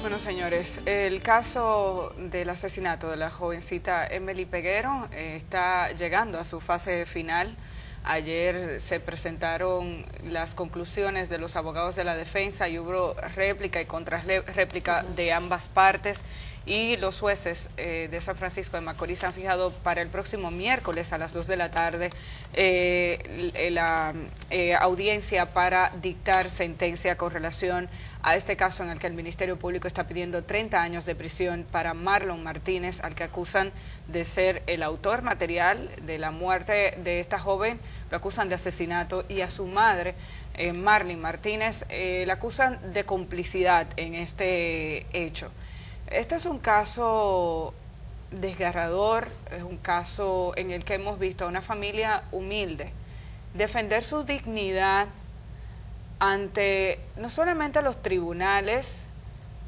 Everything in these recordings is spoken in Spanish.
Bueno, señores, el caso del asesinato de la jovencita Emily Peguero está llegando a su fase final. Ayer se presentaron las conclusiones de los abogados de la defensa y hubo réplica y contrarréplica de ambas partes, y los jueces de San Francisco de Macorís han fijado para el próximo miércoles a las 2 de la tarde la audiencia para dictar sentencia con relación a este caso en el que el Ministerio Público está pidiendo 30 años de prisión para Marlon Martínez, al que acusan de ser el autor material de la muerte de esta joven. Lo acusan de asesinato, y a su madre, Marlene Martínez, la acusan de complicidad en este hecho. Este es un caso desgarrador, es un caso en el que hemos visto a una familia humilde defender su dignidad ante no solamente los tribunales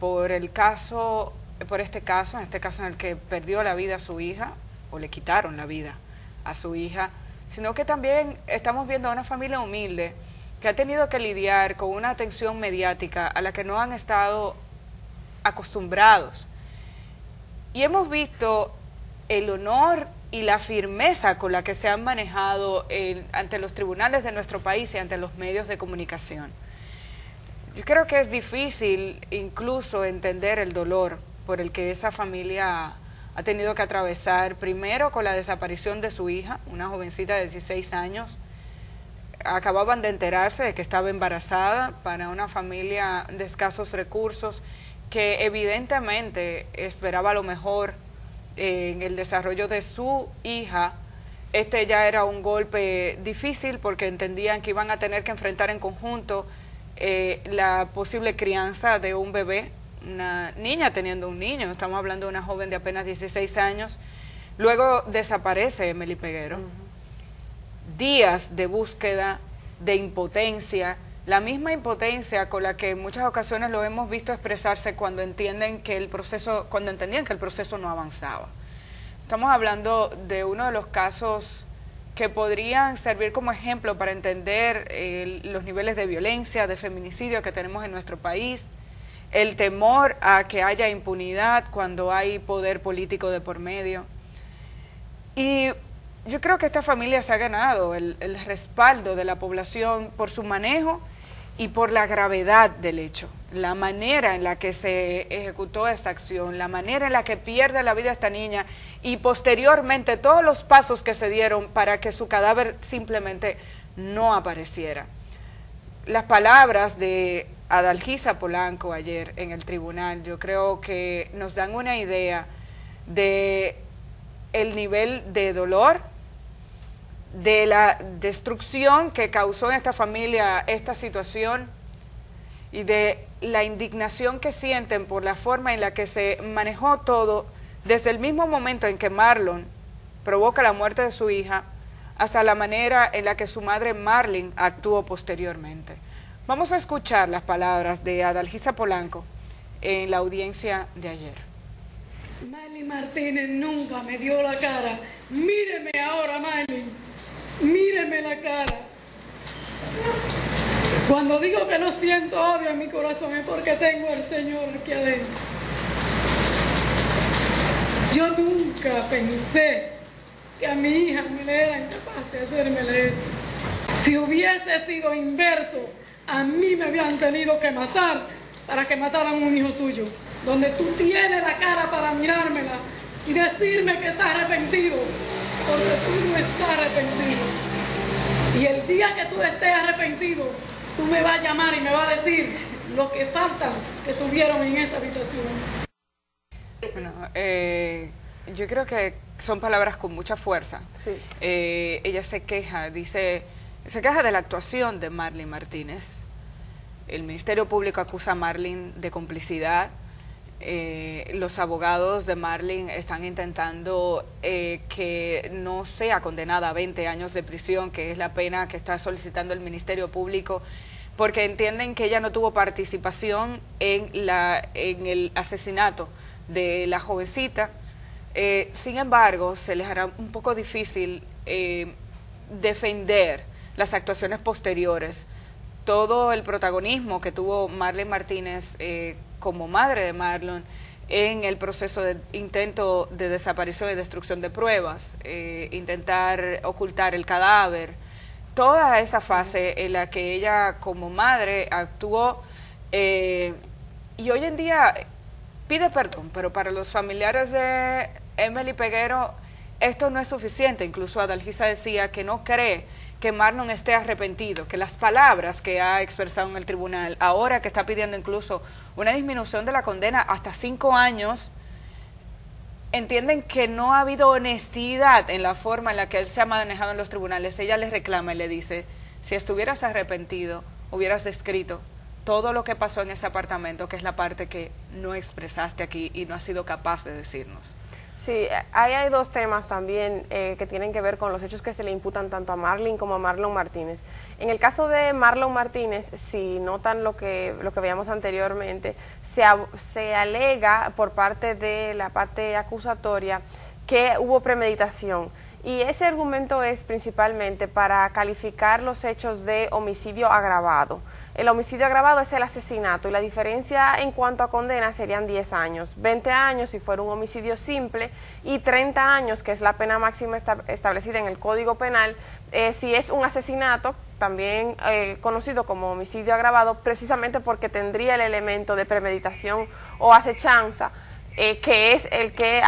por este caso, en este caso en el que perdió la vida a su hija, o le quitaron la vida a su hija, sino que también estamos viendo a una familia humilde que ha tenido que lidiar con una atención mediática a la que no han estado acostumbrados. Y hemos visto el honor y la firmeza con la que se han manejado ante los tribunales de nuestro país y ante los medios de comunicación. Yo creo que es difícil incluso entender el dolor por el que esa familia ha tenido que atravesar, primero con la desaparición de su hija, una jovencita de 16 años. Acababan de enterarse de que estaba embarazada, para una familia de escasos recursos que evidentemente esperaba lo mejor en el desarrollo de su hija. Este ya era un golpe difícil porque entendían que iban a tener que enfrentar en conjunto la posible crianza de un bebé, una niña teniendo un niño. Estamos hablando de una joven de apenas 16 años. Luego desaparece Emily Peguero. Días de búsqueda, de impotencia, la misma impotencia con la que en muchas ocasiones lo hemos visto expresarse cuando entendían que el proceso no avanzaba. Estamos hablando de uno de los casos que podrían servir como ejemplo para entender los niveles de violencia, de feminicidio que tenemos en nuestro país, el temor a que haya impunidad cuando hay poder político de por medio. Y yo creo que esta familia se ha ganado el respaldo de la población por su manejo y por la gravedad del hecho, la manera en la que se ejecutó esta acción, la manera en la que pierde la vida esta niña, y posteriormente todos los pasos que se dieron para que su cadáver simplemente no apareciera. Las palabras de Adalgisa Polanco ayer en el tribunal, yo creo que nos dan una idea de el nivel de dolor, de la destrucción que causó en esta familia esta situación, y de la indignación que sienten por la forma en la que se manejó todo, desde el mismo momento en que Marlon provoca la muerte de su hija hasta la manera en la que su madre Marlene actuó posteriormente. Vamos a escuchar las palabras de Adalgisa Polanco en la audiencia de ayer. Marlene Martínez nunca me dio la cara. Míreme ahora, Marlene. Míreme la cara. Cuando digo que no siento odio en mi corazón es porque tengo al Señor aquí adentro. Yo nunca pensé que a mi hija me le era incapaz de hacérmele eso. Si hubiese sido inverso, a mí me habían tenido que matar para que mataran a un hijo suyo. Donde tú tienes la cara para mirármela y decirme que estás arrepentido, porque tú no estás arrepentido. Y el día que tú estés arrepentido, tú me vas a llamar y me vas a decir lo que faltan que tuvieron en esa habitación. Bueno, yo creo que son palabras con mucha fuerza. Sí. Ella se queja de la actuación de Marlene Martínez. El Ministerio Público acusa a Marlene de complicidad. Los abogados de Marlene están intentando que no sea condenada a 20 años de prisión, que es la pena que está solicitando el Ministerio Público, porque entienden que ella no tuvo participación en el asesinato de la jovencita. Sin embargo, se les hará un poco difícil defender las actuaciones posteriores todo el protagonismo que tuvo Marlene Martínez como madre de Marlon en el proceso de intento de desaparición y destrucción de pruebas, intentar ocultar el cadáver, toda esa fase en la que ella como madre actuó, y hoy en día pide perdón, pero para los familiares de Emely Peguero esto no es suficiente. Incluso Adalgisa decía que no cree que Marlon esté arrepentido, que las palabras que ha expresado en el tribunal, ahora que está pidiendo incluso una disminución de la condena hasta 5 años, entienden que no ha habido honestidad en la forma en la que él se ha manejado en los tribunales. Ella le reclama y le dice, si estuvieras arrepentido, hubieras descrito todo lo que pasó en ese apartamento, que es la parte que no expresaste aquí y no has sido capaz de decirnos. Sí, ahí hay 2 temas también que tienen que ver con los hechos que se le imputan tanto a Marlene como a Marlon Martínez. En el caso de Marlon Martínez, si notan lo que veíamos anteriormente, se alega por parte de la parte acusatoria que hubo premeditación. Y ese argumento es principalmente para calificar los hechos de homicidio agravado. El homicidio agravado es el asesinato y la diferencia en cuanto a condena serían 10 años, 20 años si fuera un homicidio simple y 30 años, que es la pena máxima establecida en el Código Penal, si es un asesinato, también conocido como homicidio agravado, precisamente porque tendría el elemento de premeditación o acechanza, que es el que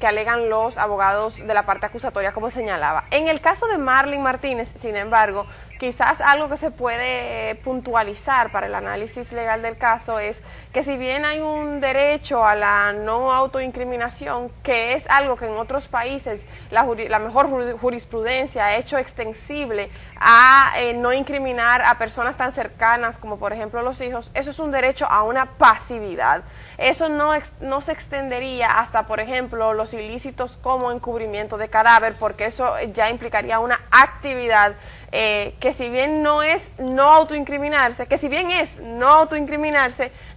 alegan los abogados de la parte acusatoria, como señalaba. En el caso de Marlene Martínez, sin embargo, quizás algo que se puede puntualizar para el análisis legal del caso es que si bien hay un derecho a la no autoincriminación, que es algo que en otros países la mejor jurisprudencia ha hecho extensible a no incriminar a personas tan cercanas como por ejemplo los hijos, eso es un derecho a una pasividad. Eso no se extendería hasta, por ejemplo, los ilícitos como encubrimiento de cadáver, porque eso ya implicaría una actividad que si bien no es no autoincriminarse,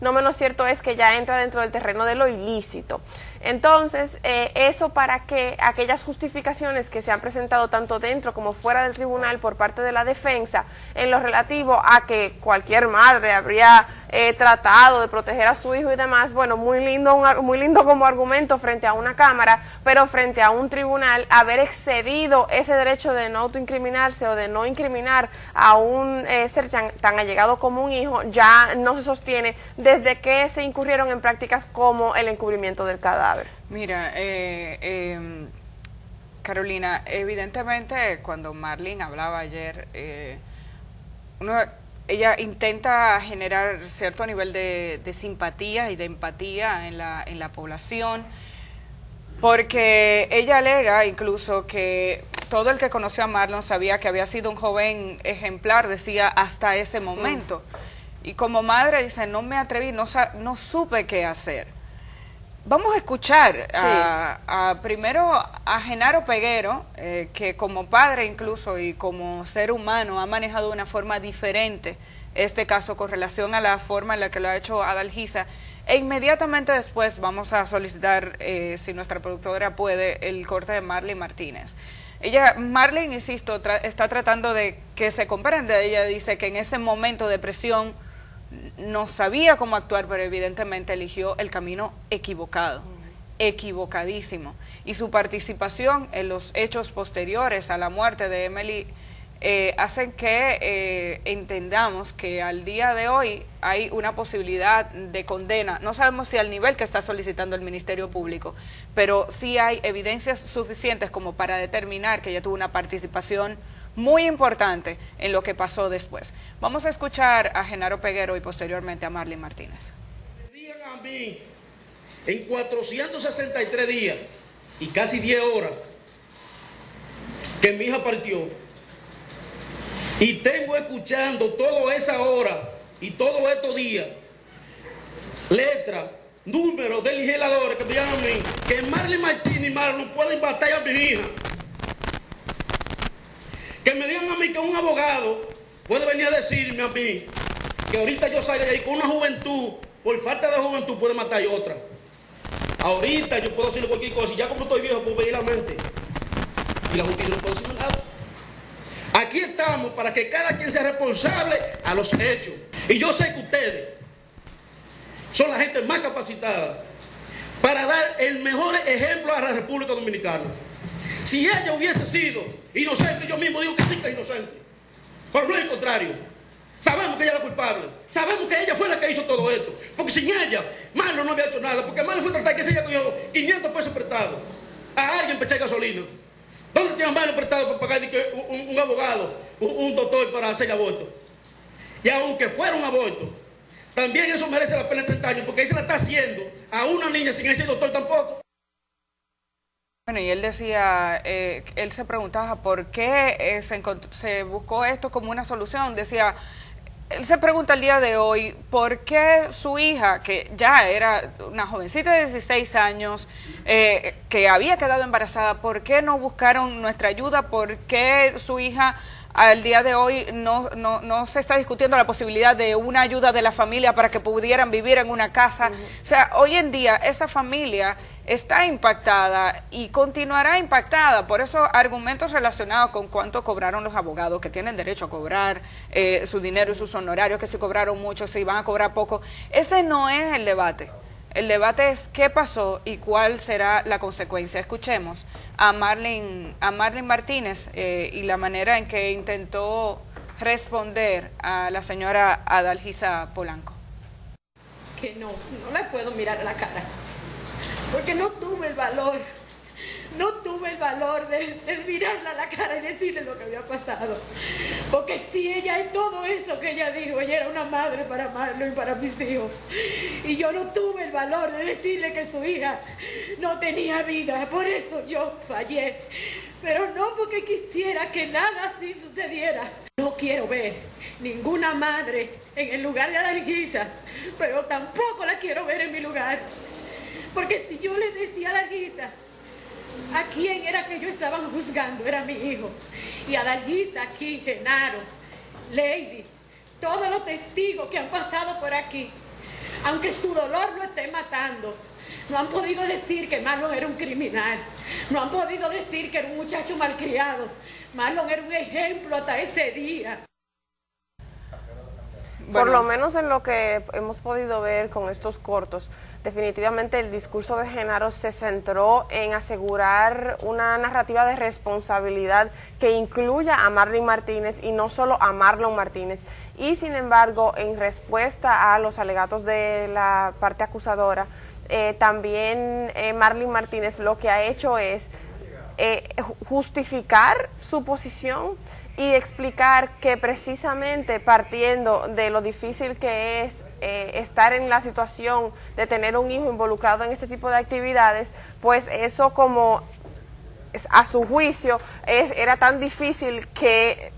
no menos cierto es que ya entra dentro del terreno de lo ilícito. Entonces, eso para que aquellas justificaciones que se han presentado tanto dentro como fuera del tribunal por parte de la defensa en lo relativo a que cualquier madre habría tratado de proteger a su hijo y demás, bueno, muy lindo como argumento frente a una cámara, pero frente a un tribunal, haber excedido ese derecho de no autoincriminarse o de no incriminar a un ser tan allegado como un hijo, ya no se sostiene desde que se incurrieron en prácticas como el encubrimiento del cadáver. Mira, Carolina, evidentemente cuando Marlene hablaba ayer, ella intenta generar cierto nivel de simpatía y de empatía en la población, porque ella alega incluso que todo el que conoció a Marlon sabía que había sido un joven ejemplar, decía, hasta ese momento. Y como madre dice, no me atreví, no supe qué hacer. Vamos a escuchar primero a Genaro Peguero, que como padre incluso y como ser humano ha manejado de una forma diferente este caso con relación a la forma en la que lo ha hecho Adalgisa. E inmediatamente después vamos a solicitar, si nuestra productora puede, el corte de Marlene Martínez. Marlene, insisto, está tratando de que se comprenda. Ella dice que en ese momento de presión no sabía cómo actuar, pero evidentemente eligió el camino equivocado, equivocadísimo. Y su participación en los hechos posteriores a la muerte de Emely hacen que entendamos que al día de hoy hay una posibilidad de condena. No sabemos si al nivel que está solicitando el Ministerio Público, pero sí hay evidencias suficientes como para determinar que ella tuvo una participación muy importante en lo que pasó después. Vamos a escuchar a Genaro Peguero y posteriormente a Marlene Martínez. Me digan a mí, en 463 días y casi 10 horas, que mi hija partió, y tengo escuchando toda esa hora y todos estos días, letras, números de legisladores que me llaman a mí, que Marlene Martínez y Marlon pueden matar a mi hija. Que me digan a mí que un abogado puede venir a decirme a mí que ahorita yo salga de ahí con una juventud, por falta de juventud puede matar a otra. Ahorita yo puedo decirle cualquier cosa y ya como estoy viejo puedo venir la mente. Y la justicia no puede decirme nada. Aquí estamos para que cada quien sea responsable a los hechos. Y yo sé que ustedes son la gente más capacitada para dar el mejor ejemplo a la República Dominicana. Si ella hubiese sido inocente, yo mismo digo que sí que es inocente. Pero no es el contrario. Sabemos que ella es la culpable. Sabemos que ella fue la que hizo todo esto. Porque sin ella, Marlon no había hecho nada. Porque Marlon fue tratar que ella cogió 500 pesos prestados a alguien para echar gasolina. ¿Dónde tiene Marlon prestado para pagar un abogado, un doctor para hacer aborto? Y aunque fuera un aborto, también eso merece la pena 30 años. Porque ahí se la está haciendo a una niña sin ese doctor tampoco. Bueno, y él decía, él se preguntaba por qué se buscó esto como una solución. Decía, él se pregunta el día de hoy, ¿por qué su hija, que ya era una jovencita de 16 años, que había quedado embarazada, por qué no buscaron nuestra ayuda? ¿Por qué su hija al día de hoy no se está discutiendo la posibilidad de una ayuda de la familia para que pudieran vivir en una casa? O sea, hoy en día esa familia está impactada y continuará impactada por esos argumentos relacionados con cuánto cobraron los abogados, que tienen derecho a cobrar su dinero y sus honorarios, que si cobraron mucho, si van a cobrar poco. Ese no es el debate. El debate es qué pasó y cuál será la consecuencia. Escuchemos a Marlene Martínez y la manera en que intentó responder a la señora Adalgisa Polanco. Que no la puedo mirar a la cara, porque no tuve el valor de mirarla a la cara y decirle lo que había pasado. Porque si ella es todo eso que ella dijo, ella era una madre para Marlon y para mis hijos. Y yo no tuve el valor de decirle que su hija no tenía vida. Por eso yo fallé. Pero no porque quisiera que nada así sucediera. No quiero ver ninguna madre en el lugar de Adalgisa, pero tampoco la quiero ver en mi lugar. Porque si yo le decía a Adalgisa a quién era que yo estaba juzgando, era mi hijo. Y Adalgisa aquí, Genaro, Lady, todos los testigos que han pasado por aquí, aunque su dolor lo esté matando, no han podido decir que Marlon era un criminal. No han podido decir que era un muchacho malcriado. Marlon era un ejemplo hasta ese día. Por lo menos en lo que hemos podido ver con estos cortos, definitivamente el discurso de Genaro se centró en asegurar una narrativa de responsabilidad que incluya a Marlene Martínez y no solo a Marlon Martínez. Y sin embargo, en respuesta a los alegatos de la parte acusadora, también Marlene Martínez lo que ha hecho es justificar su posición y explicar que precisamente partiendo de lo difícil que es estar en la situación de tener un hijo involucrado en este tipo de actividades, pues eso como a su juicio era tan difícil que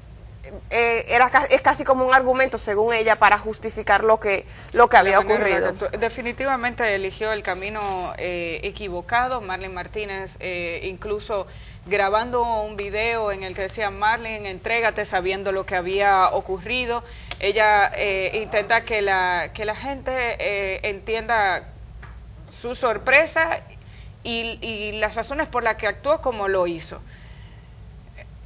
es casi como un argumento, según ella, para justificar lo que había ocurrido. Definitivamente eligió el camino equivocado. Marlene Martínez incluso grabando un video en el que decía: Marlene, entrégate, sabiendo lo que había ocurrido. Ella intenta que la gente entienda su sorpresa y las razones por las que actuó como lo hizo.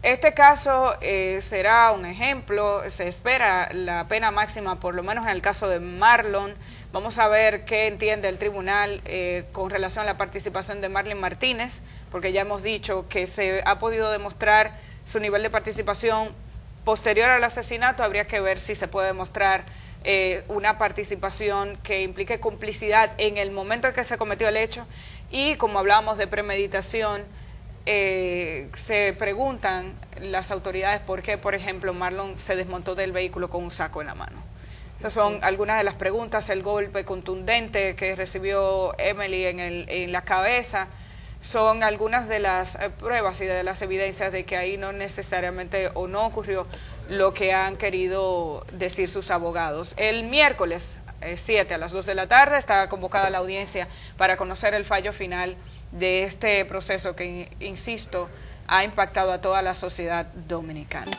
Este caso será un ejemplo. Se espera la pena máxima, por lo menos en el caso de Marlon. Vamos a ver qué entiende el tribunal con relación a la participación de Marlene Martínez, porque ya hemos dicho que se ha podido demostrar su nivel de participación posterior al asesinato. Habría que ver si se puede demostrar una participación que implique complicidad en el momento en que se cometió el hecho. Y como hablábamos de premeditación, se preguntan las autoridades por qué, por ejemplo, Marlon se desmontó del vehículo con un saco en la mano. Esas son algunas de las preguntas. El golpe contundente que recibió Emily en la cabeza son algunas de las pruebas y de las evidencias de que ahí no necesariamente o no ocurrió lo que han querido decir sus abogados. El miércoles 7 a las 2 de la tarde está convocada la audiencia para conocer el fallo final de este proceso que, insisto, ha impactado a toda la sociedad dominicana.